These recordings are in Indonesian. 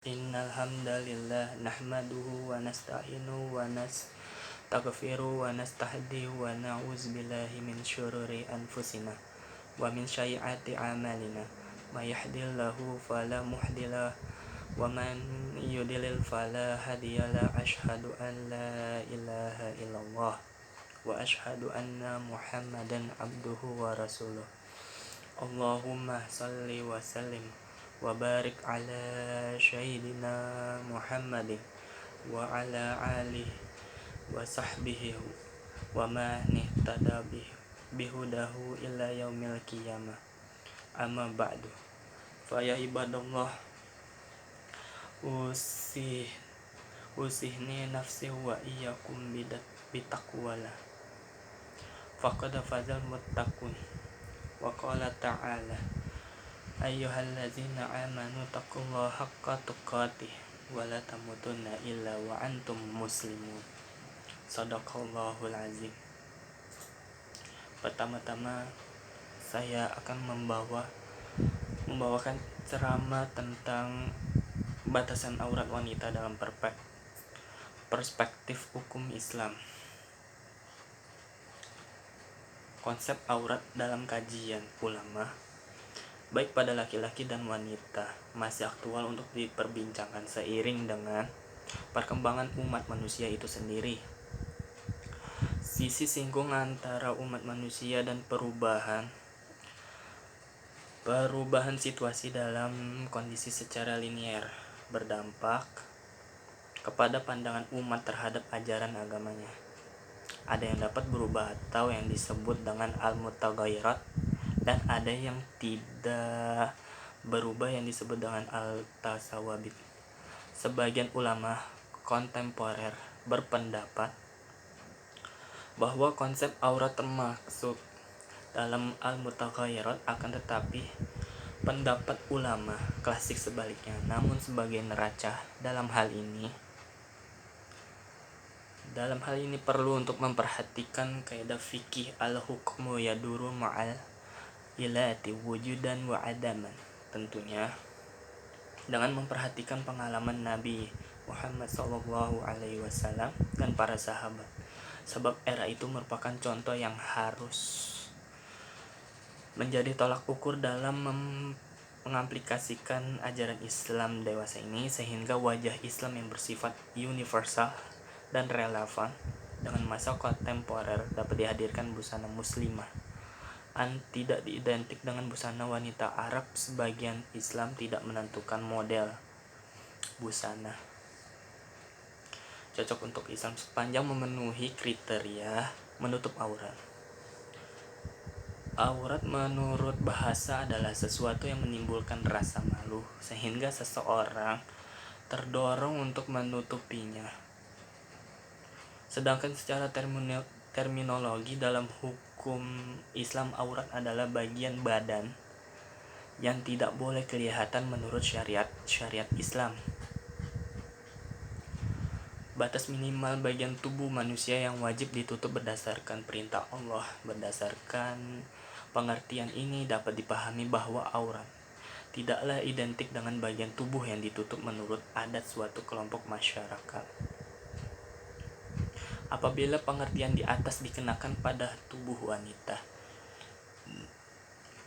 Innal hamdalillah nahmaduhu wa nasta'inuhu wa nastaghfiruhu wa nastahdihi wa na'udzubillahi min syururi anfusina wa min sayyiati a'malina. May yahdihillahu fala mudhillalah wa man yudlil fala hadiyalah. Asyhadu an la ilaha illallah wa asyhadu anna Muhammadan abduhu wa rasuluh. Allahumma salli wa sallim wa barik ala sayyidina Muhammadin wa ala alihi wa sahbihi wa man ihtada bihudahu ila yaumil qiyamah. Amma ba'du. Fa ya ibadallah, usihni nafsi wa iyyakum bitaqwallah. Faqad fazal muttaqun. Wa qala ta'ala ayyuhallazina amanu taqullaha haqqa tuqatih wa la tamutunna illa wa antum muslimun. Shadaqallahul azim. Pertama-tama saya akan membawakan ceramah tentang batasan aurat wanita dalam perspektif hukum Islam. Konsep aurat dalam kajian ulama baik pada laki-laki dan wanita masih aktual untuk diperbincangkan seiring dengan perkembangan umat manusia itu sendiri. Sisi singgung antara umat manusia dan perubahan situasi dalam kondisi secara linier berdampak kepada pandangan umat terhadap ajaran agamanya. Ada yang dapat berubah atau yang disebut dengan al-mutaghayyirat, dan ada yang tidak berubah yang disebut dengan al-tasawabit. Sebagian ulama kontemporer berpendapat bahwa konsep aurat termasuk dalam al-mutaghayyirat, akan tetapi pendapat ulama klasik sebaliknya. Namun sebagian neraca dalam hal ini perlu untuk memperhatikan kaidah fikih al-hukmu yaduru ma'al ilati wujudan wa adaman, tentunya dengan memperhatikan pengalaman Nabi Muhammad SAW dan para sahabat, sebab era itu merupakan contoh yang harus menjadi tolak ukur dalam mengaplikasikan ajaran Islam dewasa ini, sehingga wajah Islam yang bersifat universal dan relevan dengan masa kontemporer dapat dihadirkan busana muslimah tidak identik dengan busana wanita Arab. Sebagian Islam tidak menentukan model busana cocok untuk Islam sepanjang memenuhi kriteria menutup aurat. Aurat menurut bahasa adalah sesuatu yang menimbulkan rasa malu sehingga seseorang terdorong untuk menutupinya. Sedangkan secara terminologi dalam hukum Islam, aurat adalah bagian badan yang tidak boleh kelihatan menurut syariat Islam. Batas minimal bagian tubuh manusia yang wajib ditutup berdasarkan perintah Allah. Berdasarkan pengertian ini dapat dipahami bahwa aurat tidaklah identik dengan bagian tubuh yang ditutup menurut adat suatu kelompok masyarakat. Apabila pengertian di atas dikenakan pada tubuh wanita,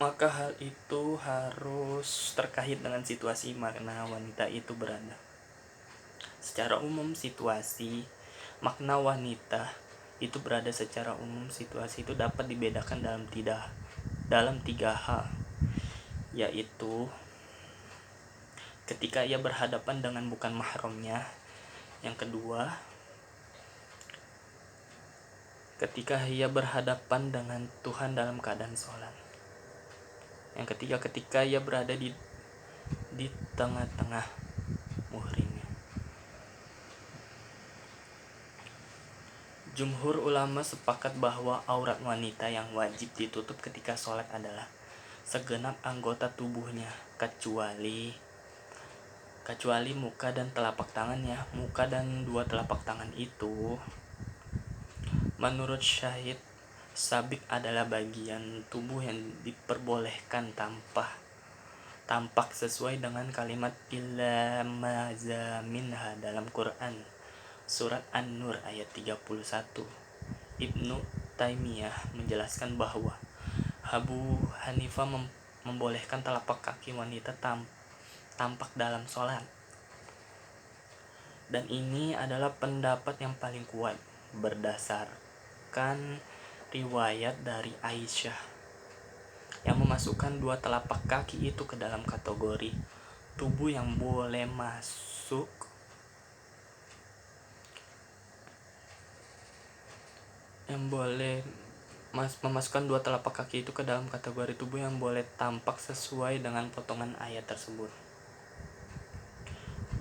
maka hal itu harus terkait dengan situasi makna wanita itu berada. Secara umum, situasi makna wanita itu berada secara umum, situasi itu dapat dibedakan dalam tiga hal, yaitu ketika ia berhadapan dengan bukan mahramnya. Yang kedua, ketika ia berhadapan dengan Tuhan dalam keadaan sholat. Yang ketiga, ketika ia berada di tengah-tengah muhrimnya. Jumhur ulama sepakat bahwa aurat wanita yang wajib ditutup ketika sholat adalah segenap anggota tubuhnya kecuali muka dan telapak tangannya. Muka dan dua telapak tangan itu menurut Syahid Sabik adalah bagian tubuh yang diperbolehkan tanpa tampak sesuai dengan kalimat illa maza minha dalam Quran surat An-Nur ayat 31. Ibnu Taimiyah menjelaskan bahwa Abu Hanifah membolehkan telapak kaki wanita tampak dalam sholat, dan ini adalah pendapat yang paling kuat berdasarkan riwayat dari Aisyah yang memasukkan dua telapak kaki itu ke dalam kategori tubuh yang boleh memasukkan dua telapak kaki itu ke dalam kategori tubuh yang boleh tampak sesuai dengan potongan ayat tersebut.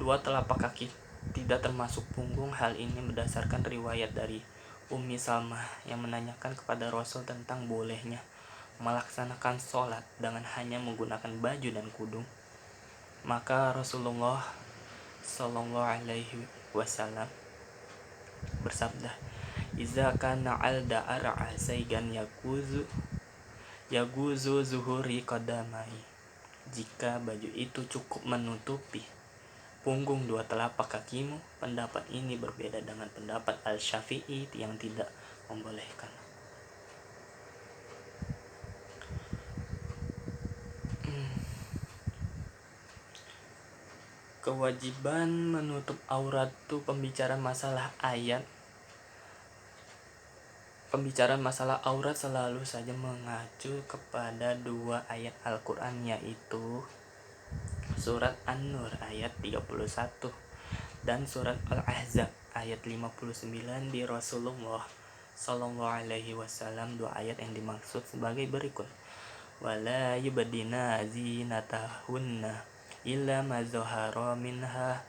Dua telapak kaki tidak termasuk punggung. Hal ini berdasarkan riwayat dari Ummi Salmah yang menanyakan kepada Rasul tentang bolehnya melaksanakan sholat dengan hanya menggunakan baju dan kudung. Maka Rasulullah Shallallahu Alaihi Wasallam bersabda, "Iza kana al-da'ar asaigan yaguzu zuhuri qadamai." Jika baju itu cukup menutupi punggung dua telapak kakimu. Pendapat ini berbeda dengan pendapat Al-Syafi'i yang tidak membolehkan. Kewajiban menutup aurat itu pembicaraan masalah aurat selalu saja mengacu kepada dua ayat Al-Quran, yaitu surat An-Nur ayat 31 dan surat Al-Ahzab ayat 59. Di Rasulullah Sallallahu Alaihi Wasallam dua ayat yang dimaksud sebagai berikut: wala yubdina zinatahunna illa ma zahara minha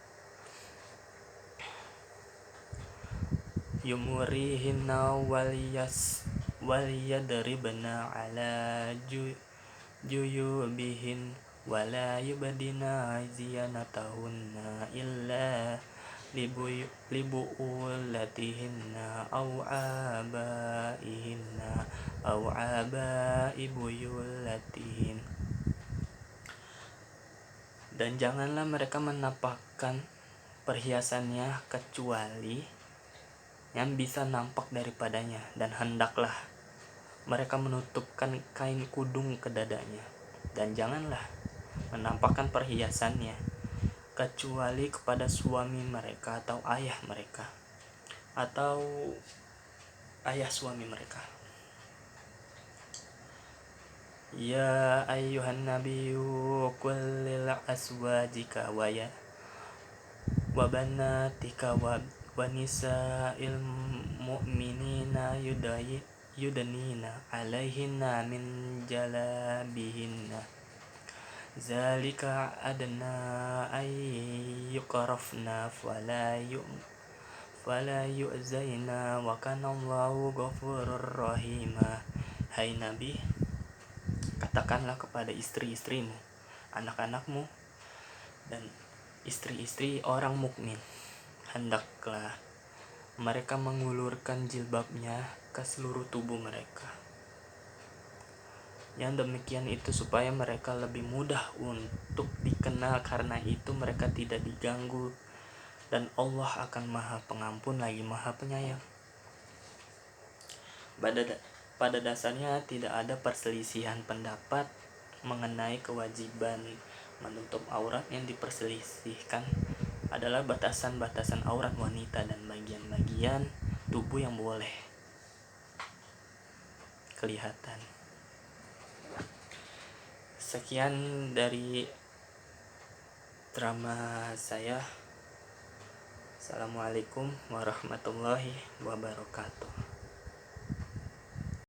yumurihinna waliyadribna ala juyubihin wala yubdina zinatahunna illa libu'ulatihinna aw abaihinna aw abai buyulatihin. Dan janganlah mereka menampakkan perhiasannya kecuali yang bisa nampak daripadanya, dan hendaklah mereka menutupkan kain kudung ke dadanya. Dan janganlah menampakkan perhiasannya kecuali kepada suami mereka atau ayah mereka atau ayah suami mereka. Ya ayyuhan nabiyyu qul lil aswajika wa banatika wa nisa'il mu'minina yudanina alaihinna min jalabihinna zalika adna ay yuqrafna fala yu'zaina wa kana Allahu ghafurur rahima. Hai Nabi, katakanlah kepada istri-istrimu, anak-anakmu, dan istri-istri orang mukmin, hendaklah mereka mengulurkan jilbabnya ke seluruh tubuh mereka. Yang demikian itu supaya mereka lebih mudah untuk dikenal, karena itu mereka tidak diganggu, dan Allah akan Maha Pengampun lagi Maha Penyayang. Pada dasarnya tidak ada perselisihan pendapat mengenai kewajiban menutup aurat. Yang diperselisihkan adalah batasan-batasan aurat wanita dan bagian-bagian tubuh yang boleh kelihatan. Sekian dari drama saya. Assalamualaikum warahmatullahi wabarakatuh.